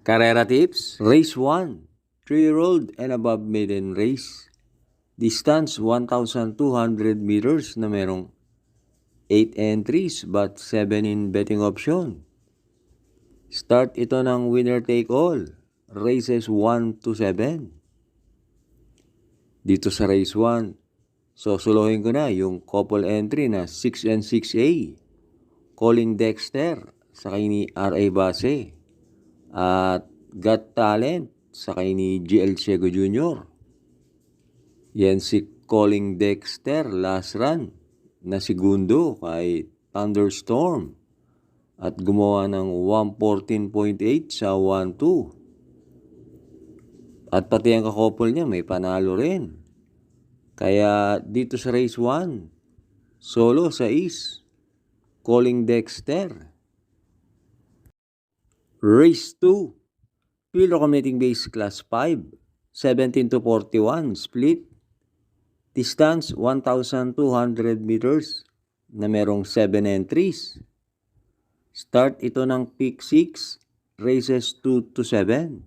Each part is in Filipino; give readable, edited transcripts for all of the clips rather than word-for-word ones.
Carrera tips, race 1, 3-year-old and above maiden race. Distance 1,200 meters na merong 8 entries but 7 in betting option. Start ito ng winner take all, races 1 to 7. Dito sa race 1, sosolohin ko na yung couple entry na 6 and 6A, Colin Dexter sa kay ni R.A. Base at Got Talent sa kay ni GL Ciego Jr. Yan si Colin Dexter last run na segundo kay Thunderstorm at gumawa ng 114.8 sa 1-2. At pati ang kakopol niya may panalo rin. Kaya dito sa race 1, solo sa is Colin Dexter. Race 2, field accommodating base class 5, 17 to 41 split. Distance 1,200 meters na merong 7 entries. Start ito ng peak 6, races 2 to 7.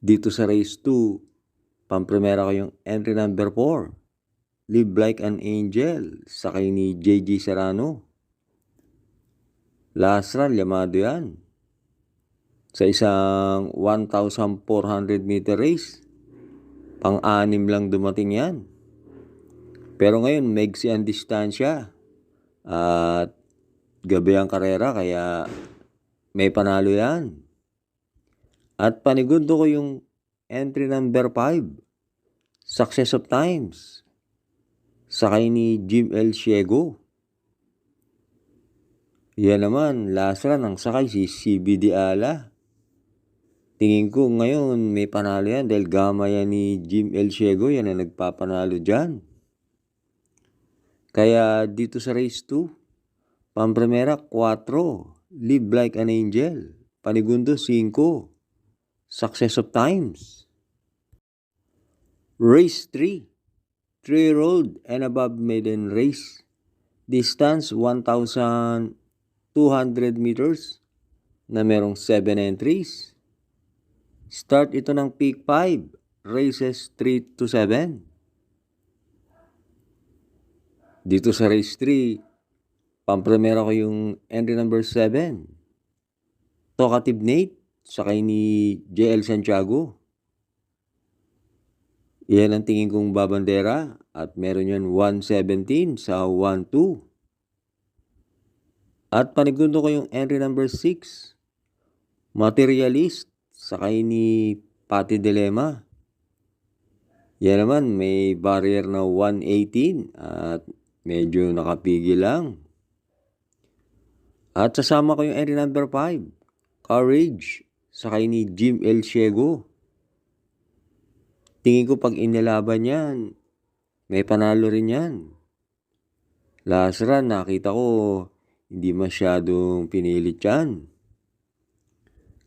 Dito sa race 2, pamprimera ko yung entry number 4, Live Like an Angel sa kay ni JG Serrano. Last run, llamado yan. Sa isang 1,400 meter race, pang-anim lang dumating yan. Pero ngayon, maigsi ang distansya. At gabi ang karera, kaya may panalo yan. At panigundo ko yung entry number 5, Success of Times, sa kay ni Jim L. Ciego. Yan naman, last run ang sakay si CBD Ala. Tingin ko ngayon may panalo yan dahil gama yan ni Jim L. Ciego, yan ang nagpapanalo dyan. Kaya dito sa race 2, pamprimera 4, Live Like an Angel, panigundo 5, Success of Times. Race 3, 3-year-old and above maiden race. Distance 1,200 meters na merong 7 entries. Start ito ng peak 5, races 3 to 7. Dito sa race 3, pamprimera ko yung entry number 7, Talkative Nate sa kay ni JL Santiago. Yan ang tingin kong babandera at meron yan 117 sa 1-2. At panigundo ko yung entry number 6, Materialist sa kay ni Pati Dilema. Yan naman, may barrier na 118 at medyo nakapigil lang. At sasama ko yung entry number 5, Courage sa kay ni Jim L. Ciego. Tingin ko pag inilaban yan, may panalo rin yan. Last run, nakita ko hindi masyadong pinilit yan.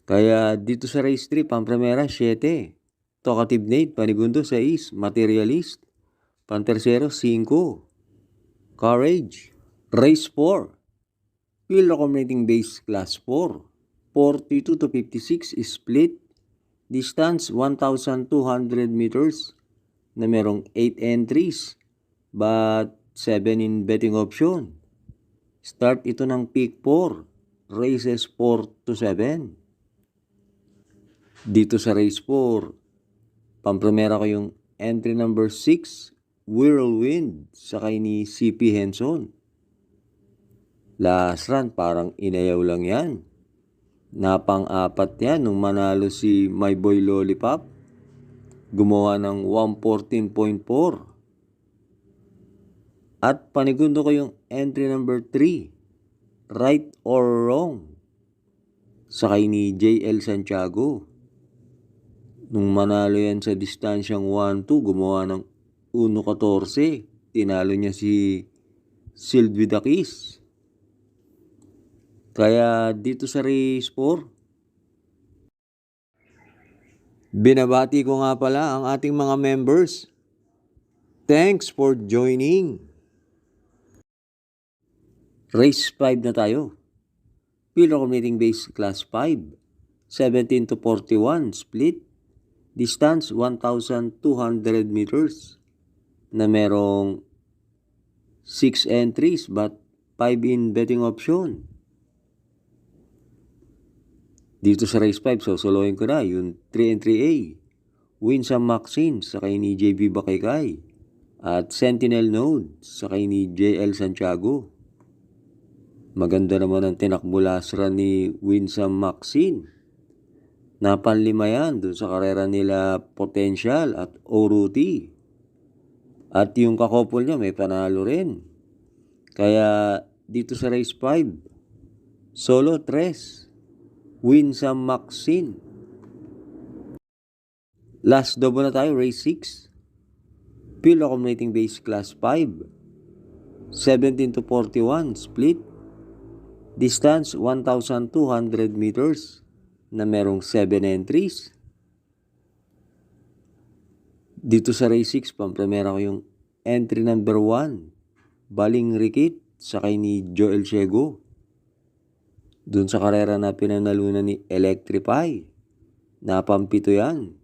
Kaya dito sa race 3, pamprimera 7, Talkative Nate, panigundo 6, Materialist, pantersero 5, Courage. Race 4, field accommodating base class 4, 42 to 56 split. Distance 1,200 meters na merong 8 entries but 7 in betting option. Start ito ng peak 4, races 4 to 7. Dito sa race 4, pamprimera ko yung entry number 6, Whirlwind sa kay ni CP Henson. Last run, parang inayaw lang yan. Napang-apat yan nung manalo si My Boy Lollipop. Gumawa ng 114.4. At panigundo ko yung entry number 3, Right or Wrong sa kay ni JL Santiago. Nung manalo yan sa distansyang 1-2, gumawa ng 1.14. Tinalo niya si Sylvie Dakis. Kaya dito sa race 4, binabati ko nga pala ang ating mga members. Thanks for joining. Race 5 na tayo. Field accommodating base class 5, 17 to 41 split. Distance 1,200 meters na merong 6 entries but 5 in betting option. Dito sa race 5, solohin ko na yung 3 and 3A. Winsome Maxine sa kay ni JB Bakaykay. At Sentinel Node sa kay ni JL Santiago. Maganda naman ang tinakbo last run ni Winsome Maxine. Napanlima yan dun sa karera nila Potential at Oruti. At yung kakopol niya may panalo rin. Kaya dito sa race 5, solo 3, Winsome Maxine. Last double na tayo, race 6. Field accumulating base class 5. 17 to 41 split. Distance 1,200 meters na merong 7 entries. Dito sa race 6, pampremera ko yung entry number 1, Baling Rikit sa kay ni Joel Ciego. Doon sa karera na pinanalunan ni Electrify, napampito yan.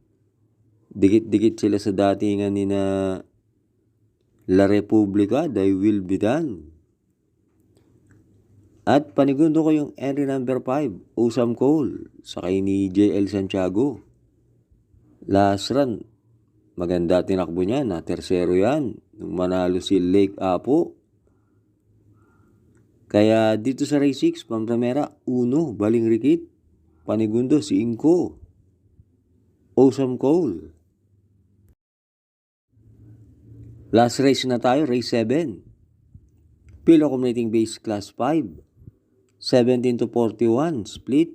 Dikit-dikit sila sa datingan ni na La Republica, They Will Be Done. At panigundo ko yung entry number 5, Awesome Cole, sa kay ni JL Santiago. Last run, maganda tinakbo niya, na tersero yan, nung manalo si Lake Apo. Kaya dito sa race 6, pampremera, 1, Baling Rikit. Panigundo, si Inko, Awesome Cole. Last race na tayo, race 7. Field accumulating base class 5. 17 to 41 split.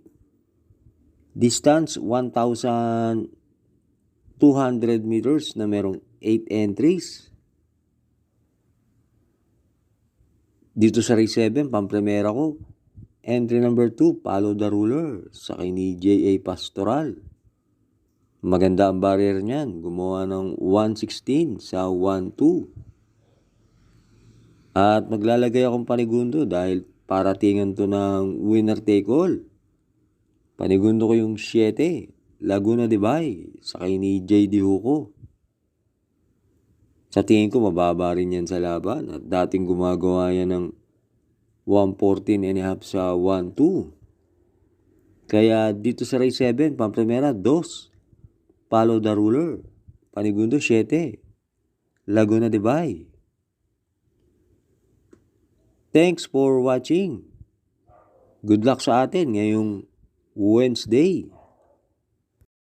Distance 1,200 meters na merong 8 entries. Dito sa race 7, pampremera ko, entry number 2, Follow the Ruler sa kay ni J.A. Pastoral. Maganda ang barrier niyan, gumawa ng 116 sa 1-2. At maglalagay akong panigundo dahil paratingan to ng winner take all. Panigundo ko yung 7, Laguna de Bay sa kay ni JD Huko. Sa tingin ko mababa rin yan sa laban at dating gumagawa yan ng 114.5 sa 1-2. Kaya dito sa race 7, pampremera 2, Follow the Ruler. Panigundo 7, Laguna de Bay. Thanks for watching. Good luck sa atin ngayong Wednesday.